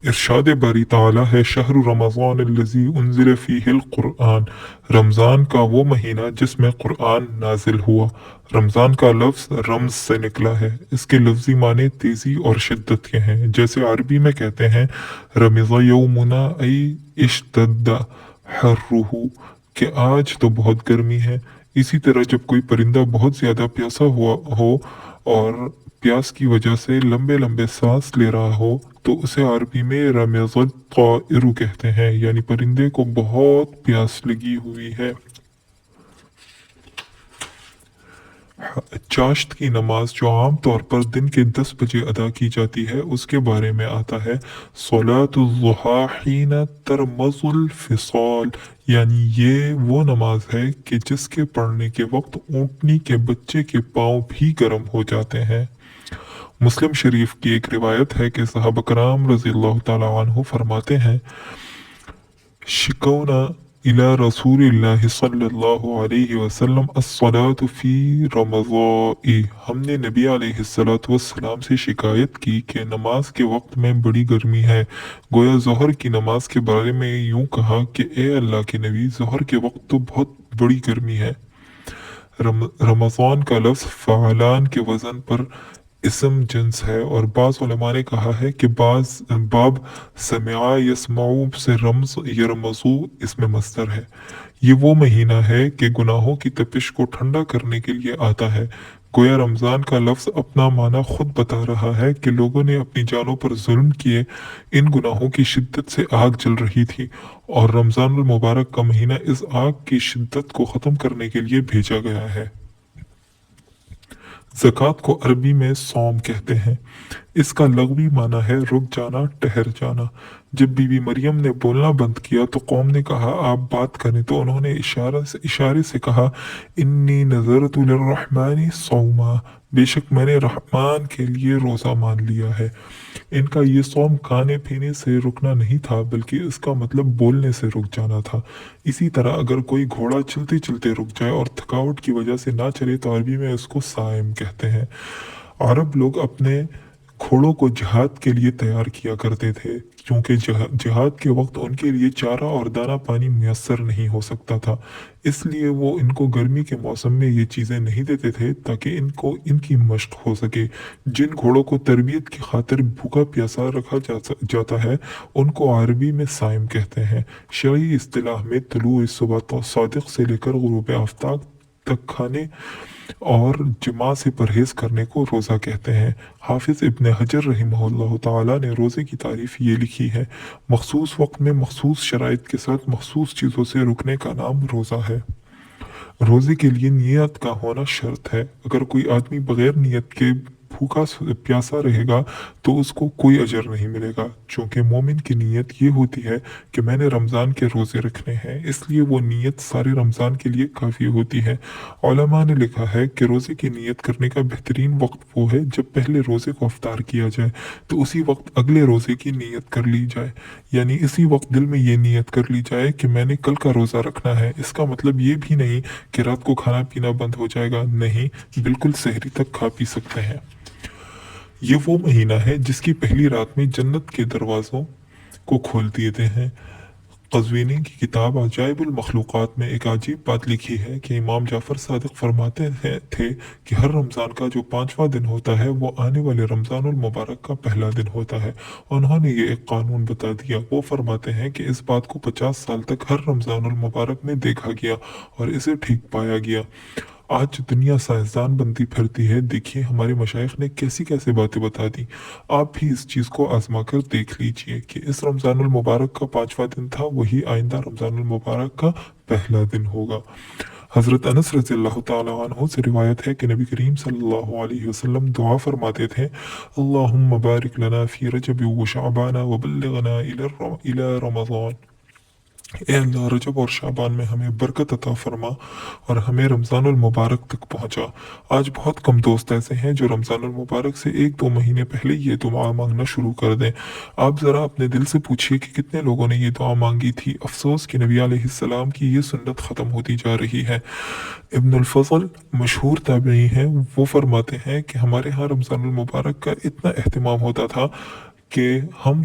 ارشاد باری تعالیٰ ہے شہر رمضان الذی انزل فیہ القرآن، رمضان کا وہ مہینہ جس میں قرآن نازل ہوا۔ رمضان کا لفظ رمز سے نکلا ہے، اس کے لفظی معنی تیزی اور شدت کے ہیں، جیسے عربی میں کہتے ہیں رمض یومنا ای اشتد حرہ، کہ آج تو بہت گرمی ہے۔ اسی طرح جب کوئی پرندہ بہت زیادہ پیاسا ہوا ہو اور پیاس کی وجہ سے لمبے لمبے سانس لے رہا ہو تو اسے عربی میں رمض الطائر کہتے ہیں، یعنی پرندے کو بہت پیاس لگی ہوئی ہے۔ چاشت کی نماز جو عام طور پر دن کے 10 بجے ادا کی جاتی ہے، اس کے بارے میں آتا ہے صلاۃ الضحیٰ حین ترمض الفصال، یعنی یہ وہ نماز ہے کہ جس کے پڑھنے کے وقت اونٹنی کے بچے کے پاؤں بھی گرم ہو جاتے ہیں۔ مسلم شریف کی ایک روایت ہے کہ صحابہ کرام رضی اللہ تعالیٰ عنہ فرماتے ہیں شکونا الی رسول اللہ صلی اللہ علیہ وسلم الصلاۃ فی رمضاء، ہم نے نبی علیہ السلام سے شکایت کی کہ نماز کے وقت میں بڑی گرمی ہے۔ گویا ظہر کی نماز کے بارے میں یوں کہا کہ اے اللہ کے نبی، ظہر کے وقت تو بہت بڑی گرمی ہے۔ رمضان کا لفظ فعلان کے وزن پر اسم جنس ہے، اور بعض علماء نے کہا ہے کہ باب سمع یسمعو سے رمز یرمزو اس میں مصدر ہے۔ یہ وہ مہینہ ہے کہ گناہوں کی تپش کو ٹھنڈا کرنے کے لیے آتا ہے۔ گویا رمضان کا لفظ اپنا معنی خود بتا رہا ہے کہ لوگوں نے اپنی جانوں پر ظلم کیے، ان گناہوں کی شدت سے آگ جل رہی تھی، اور رمضان المبارک کا مہینہ اس آگ کی شدت کو ختم کرنے کے لیے بھیجا گیا ہے۔ زکوٰۃ کو عربی میں صوم کہتے ہیں۔ اس کا لغوی معنی ہے رک جانا، ٹھہر جانا۔ جب بی بی مریم نے بولنا بند کیا تو قوم نے کہا آپ بات کریں، تو انہوں نے اشارے سے کہا انی نذرت للرحمن صوما، بے شک میں نے رحمان کے لیے روزہ مان لیا ہے۔ ان کا یہ صوم کھانے پینے سے رکنا نہیں تھا، بلکہ اس کا مطلب بولنے سے رک جانا تھا۔ اسی طرح اگر کوئی گھوڑا چلتے چلتے رک جائے اور تھکاوٹ کی وجہ سے نہ چلے تو عربی میں اس کو صائم کہتے ہیں۔ عرب لوگ اپنے گھوڑوں کو جہاد کے لیے تیار کیا کرتے تھے، کیونکہ جہاد کے وقت ان کے لیے چارہ اور دانہ پانی میسر نہیں ہو سکتا تھا، اس لیے وہ ان کو گرمی کے موسم میں یہ چیزیں نہیں دیتے تھے تاکہ ان کی مشق ہو سکے۔ جن گھوڑوں کو تربیت کی خاطر بھوکا پیاسا رکھا جاتا ہے ان کو عربی میں صائم کہتے ہیں۔ شرعی اصطلاح میں طلوع صبح صادق سے لے کر غروب آفتاب تک کھانے اور جماع سے پرہیز کرنے کو روزہ کہتے ہیں۔ حافظ ابن حجر رحمہ اللہ تعالیٰ نے روزے کی تعریف یہ لکھی ہے مخصوص وقت میں مخصوص شرائط کے ساتھ مخصوص چیزوں سے رکنے کا نام روزہ ہے۔ روزے کے لیے نیت کا ہونا شرط ہے، اگر کوئی آدمی بغیر نیت کے بھوکا پیاسا رہے گا تو اس کو کوئی اجر نہیں ملے گا، چونکہ مومن کی نیت یہ ہوتی ہے کہ میں نے رمضان کے روزے رکھنے ہیں، اس لیے وہ نیت سارے رمضان کے لیے کافی ہوتی ہے۔ علماء نے لکھا ہے کہ روزے کی نیت کرنے کا بہترین وقت وہ ہے جب پہلے روزے کو افطار کیا جائے تو اسی وقت اگلے روزے کی نیت کر لی جائے، یعنی اسی وقت دل میں یہ نیت کر لی جائے کہ میں نے کل کا روزہ رکھنا ہے۔ اس کا مطلب یہ بھی نہیں کہ رات کو کھانا پینا بند ہو جائے گا، نہیں، بالکل سحری تک کھا پی سکتے ہیں۔ یہ وہ مہینہ ہے جس کی پہلی رات میں جنت کے دروازوں کو کھول دیتے ہیں۔ قزوینی کی کتاب عجائب المخلوقات میں ایک عجیب بات لکھی ہے کہ امام جعفر صادق فرماتے تھے کہ ہر رمضان کا جو 5واں دن ہوتا ہے وہ آنے والے رمضان المبارک کا پہلا دن ہوتا ہے۔ انہوں نے یہ ایک قانون بتا دیا۔ وہ فرماتے ہیں کہ اس بات کو 50 سال تک ہر رمضان المبارک میں دیکھا گیا اور اسے ٹھیک پایا گیا۔ آج دنیا سائنسدان بنتی پھرتی ہے، دیکھیے ہمارے مشائخ نے کیسی باتیں بتا دی۔ آپ بھی اس چیز کو آزما کر دیکھ لیجئے کہ اس رمضان المبارک کا 5واں دن تھا، وہی آئندہ رمضان المبارک کا پہلا دن ہوگا۔ حضرت انس رضی اللہ تعالیٰ عنہ سے روایت ہے کہ نبی کریم صلی اللہ علیہ وسلم دعا فرماتے تھے اللہم بارک لنا فی رجب و شعبان وبلغنا الی رمضان، اے اللہ رجب اور شعبان میں ہمیں برکت عطا فرما اور ہمیں رمضان المبارک تک پہنچا۔ آج بہت کم دوست ایسے ہیں جو رمضان المبارک سے 1-2 مہینے پہلے یہ دعا مانگنا شروع کر دیں۔ آپ ذرا اپنے دل سے پوچھئے کہ کتنے لوگوں نے یہ دعا مانگی تھی۔ افسوس کہ نبی علیہ السلام کی یہ سنت ختم ہوتی جا رہی ہے۔ ابن الفضل مشہور تابعی ہیں، وہ فرماتے ہیں کہ ہمارے ہاں رمضان المبارک کا اتنا اہتمام ہوتا تھا کہ ہم